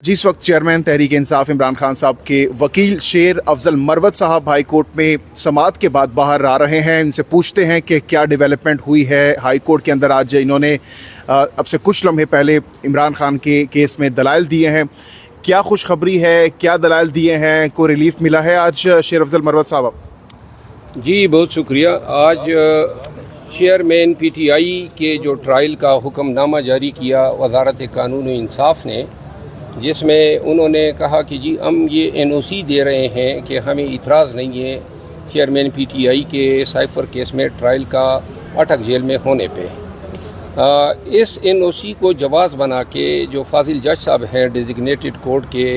जी, इस वक्त चेयरमैन तहरीक इंसाफ इमरान खान साहब के वकील शेर अफजल मरवत साहब हाई कोर्ट में समाअत के बाद बाहर आ रहे हैं। इनसे पूछते हैं कि क्या डेवलपमेंट हुई है हाई कोर्ट के अंदर। आज इन्होंने अब से कुछ लम्हे पहले इमरान खान के केस में दलाइल दिए हैं। क्या खुशखबरी है, क्या दलाइल दिए हैं, कोई रिलीफ मिला है आज शेर अफजल मरवत साहब? जी बहुत शुक्रिया। आज चेयरमैन पीटीआई के जो ट्रायल का हुक्मनामा जारी किया वजारत कानून व इंसाफ ने, जिसमें उन्होंने कहा कि जी हम ये एनओसी दे रहे हैं कि हमें इतराज़ नहीं है चेयरमैन पीटीआई के साइफर केस में ट्रायल का अटक जेल में होने पे। इस एनओसी को जवाज़ बना के जो फाजिल जज साहब हैं डेजिग्नेटेड कोर्ट के,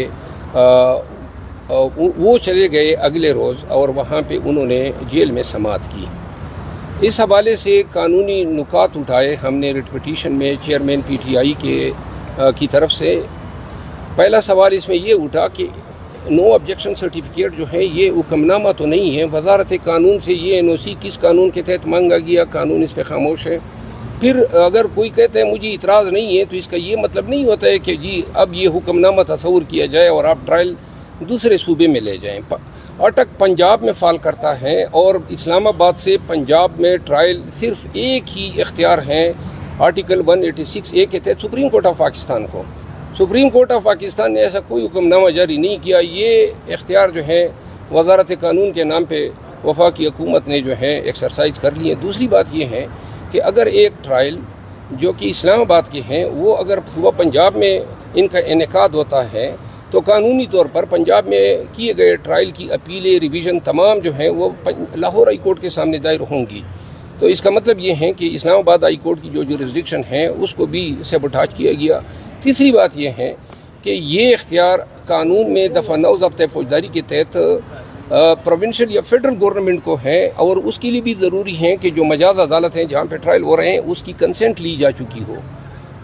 वो चले गए अगले रोज़ और वहाँ पे उन्होंने जेल में समाअत की। इस हवाले से कानूनी नुकात उठाए हमने रिट पिटीशन में चेयरमैन पीटीआई की तरफ से। पहला सवाल इसमें ये उठा कि नो ऑब्जेक्शन सर्टिफिकेट जो है ये हुक्मनामा तो नहीं है, वजारत कानून से ये एनओसी किस कानून के तहत मांगा गया, कानून इस पर खामोश है। फिर अगर कोई कहता है मुझे इतराज़ नहीं है तो इसका ये मतलब नहीं होता है कि जी अब ये हुक्मनामा तस्वुर किया जाए और आप ट्रायल दूसरे सूबे में ले जाएँ। अटक पंजाब में फ़ाल करता है और इस्लामाबाद से पंजाब में ट्रायल सिर्फ एक ही इख्तियार है आर्टिकल 186A के तहत सुप्रीम कोर्ट ऑफ पाकिस्तान को। सुप्रीम कोर्ट ऑफ पाकिस्तान ने ऐसा कोई हुक्मनामा जारी नहीं किया। ये इख्तियार जो है वजारत कानून के नाम पे वफाकी हुकूमत ने जो है एक्सरसाइज कर ली है। दूसरी बात ये है कि अगर एक ट्रायल जो कि इस्लामाबाद के हैं वो अगर सुबह पंजाब में इनका इनेकाद होता है तो कानूनी तौर पर पंजाब में किए गए ट्रायल की अपीलें रिवीजन तमाम जो हैं वो लाहौर हाई कोर्ट के सामने दायर होंगी। तो इसका मतलब ये है कि इस्लामाबाद हाई कोर्ट की जो जुरिस्डिक्शन है उसको भी सबोटाज किया गया। तीसरी बात यह है कि ये इख्तियार कानून में दफ़ा 9 ज़ब्त फौजदारी के तहत प्रोविंशियल या फेडरल गवर्नमेंट को है और उसके लिए भी ज़रूरी है कि जो मजाज अदालत हैं जहाँ पे ट्रायल हो रहे हैं उसकी कंसेंट ली जा चुकी हो।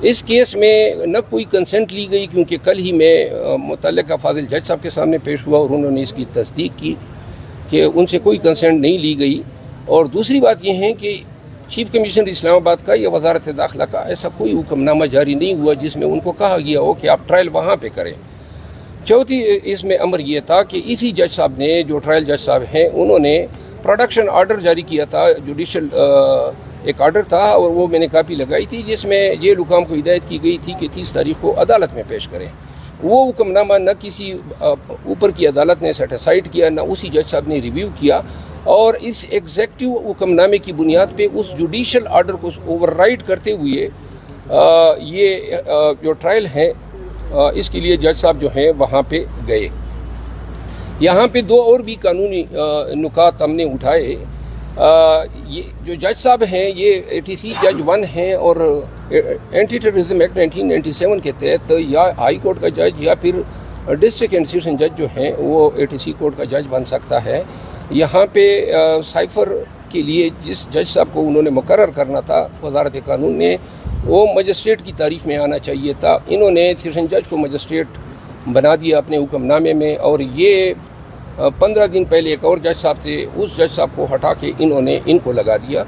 इस केस में न कोई कंसेंट ली गई, क्योंकि कल ही मैं मुतल्लिका फाजिल जज साहब के सामने पेश हुआ और उन्होंने इसकी तस्दीक की कि उनसे कोई कंसेंट नहीं ली गई। और दूसरी बात यह है कि चीफ कमिश्नर इस्लामाबाद का या वजारत दाखिला का ऐसा कोई हुक्मनामा जारी नहीं हुआ जिसमें उनको कहा गया हो कि आप ट्रायल वहाँ पे करें। चौथी इसमें अमर ये था कि इसी जज साहब ने, जो ट्रायल जज साहब हैं, उन्होंने प्रोडक्शन आर्डर जारी किया था। जुडिशल एक आर्डर था और वो मैंने कापी लगाई थी जिसमें जेल हुकाम को हिदायत की गई थी कि 30 तारीख को अदालत में पेश करें। वो हुक्मनामा न किसी ऊपर की अदालत ने सेटिसाइड किया, न उसी जज साहब ने रिव्यू किया और इस एग्जेक्टिव हुक्मनामे की बुनियाद पे उस जुडिशल आर्डर को ओवरराइड करते हुए ये जो ट्रायल है इसके लिए जज साहब जो हैं वहाँ पे गए। यहाँ पे दो और भी कानूनी नुकात हमने उठाए। ये जो जज साहब हैं ये ATC जज 1 हैं और एंटी टेररिज्म एक्ट 1997 के तहत या हाई कोर्ट का जज या फिर डिस्ट्रिक्ट एंड सेशन जज जो हैं वो ATC कोर्ट का जज बन सकता है। यहाँ पे साइफर के लिए जिस जज साहब को उन्होंने मुकर्रर करना था वजारत कानून ने, वो मजिस्ट्रेट की तारीफ में आना चाहिए था। इन्होंने सेशन जज को मजिस्ट्रेट बना दिया अपने हुक्मनामे में और ये 15 दिन पहले एक और जज साहब थे, उस जज साहब को हटा के इन्होंने इनको लगा दिया।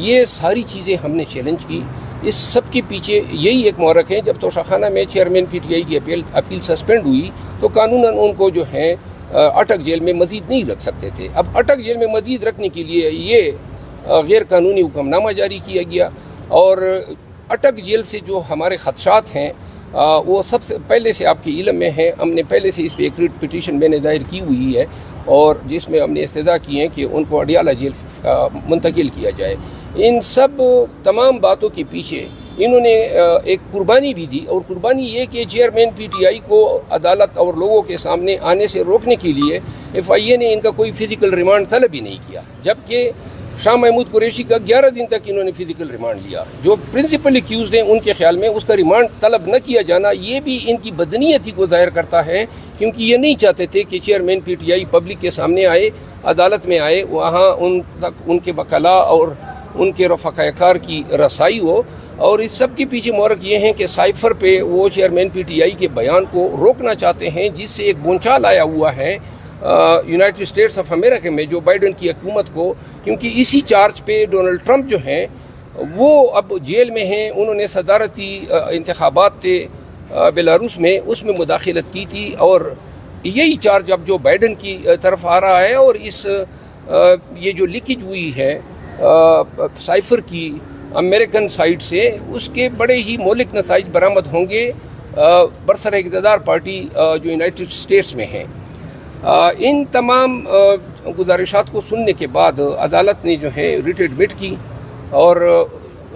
ये सारी चीज़ें हमने चैलेंज की। इस सब के पीछे यही एक महरक है। जब तोशाखाना में चेयरमैन पीटीआई की अपील सस्पेंड हुई तो कानूनन उनको जो है अटक जेल में मज़ीद नहीं रख सकते थे। अब अटक जेल में मज़ीद रखने के लिए ये गैर कानूनी हुक्मनामा जारी किया गया और अटक जेल से जो हमारे खदशात हैं वो सबसे पहले से आपके इल्म में है। हमने पहले से इस पर एक रिट पिटीशन मैंने दायर की हुई है और जिसमें हमने इस्तदा की है कि उनको अडियाला जेल मुंतकिल किया जाए। इन सब तमाम बातों के पीछे इन्होंने एक कुर्बानी भी दी और कुर्बानी ये कि चेयरमैन पीटीआई को अदालत और लोगों के सामने आने से रोकने के लिए FIA ने इनका कोई फ़िज़िकल रिमांड तलब ही नहीं किया, जबकि शाह महमूद कुरैशी का 11 दिन तक इन्होंने फ़िज़िकल रिमांड लिया। जो प्रिंसिपल एक्यूज़ड हैं उनके ख्याल में उसका रिमांड तलब न किया जाना ये भी इनकी बदनीयती को ज़ाहिर करता है, क्योंकि ये नहीं चाहते थे कि चेयरमैन पीटीआई पब्लिक के सामने आए, अदालत में आए, वहाँ उन तक उनके वकला और उनके रफ़ाकार की रसाई हो। और इस सब के पीछे महरक ये है कि साइफर पे वो चेयरमैन पीटीआई के बयान को रोकना चाहते हैं, जिससे एक बोंचाल आया हुआ है यूनाइटेड स्टेट्स ऑफ अमेरिका में जो बाइडन की हुकूमत को, क्योंकि इसी चार्ज पे डोनाल्ड ट्रंप जो हैं वो अब जेल में हैं। उन्होंने सदारती इंतखाबात थे بیلاروس میں، اس میں مداخلت کی تھی، اور یہی چارج اب جو بائیڈن کی طرف آ رہا ہے، اور اس یہ جو لیکیج ہوئی ہے سائفر کی امریکن سائٹ سے، اس کے بڑے ہی مہلک نتائج برآمد ہوں گے برسر اقتدار پارٹی جو یونائٹڈ اسٹیٹس میں ہے۔ ان تمام گزارشات کو سننے کے بعد عدالت نے جو ہے ریٹ ایڈمٹ کی، اور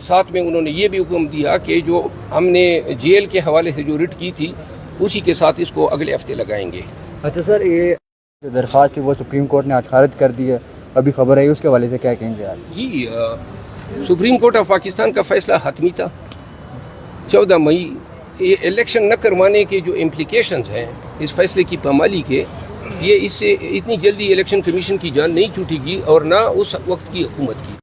ساتھ میں انہوں نے یہ بھی حکم دیا کہ جو ہم نے جیل کے حوالے سے جو ریٹ کی تھی اسی کے ساتھ اس کو اگلے ہفتے لگائیں گے۔ اچھا سر، یہ جو درخواست تھی وہ سپریم کورٹ نے آج خارج کر دی ہے، ابھی خبر آئی، اس کے حوالے سے کیا کہیں گے آپ؟ جی، سپریم کورٹ آف پاکستان کا فیصلہ حتمی تھا 14 مئی۔ یہ الیکشن نہ کروانے کے جو امپلیکیشنز ہیں اس فیصلے کی پامالی کے، یہ اس سے اتنی جلدی الیکشن کمیشن کی جان نہیں چھوٹے گی اور نہ اس وقت کی حکومت کی۔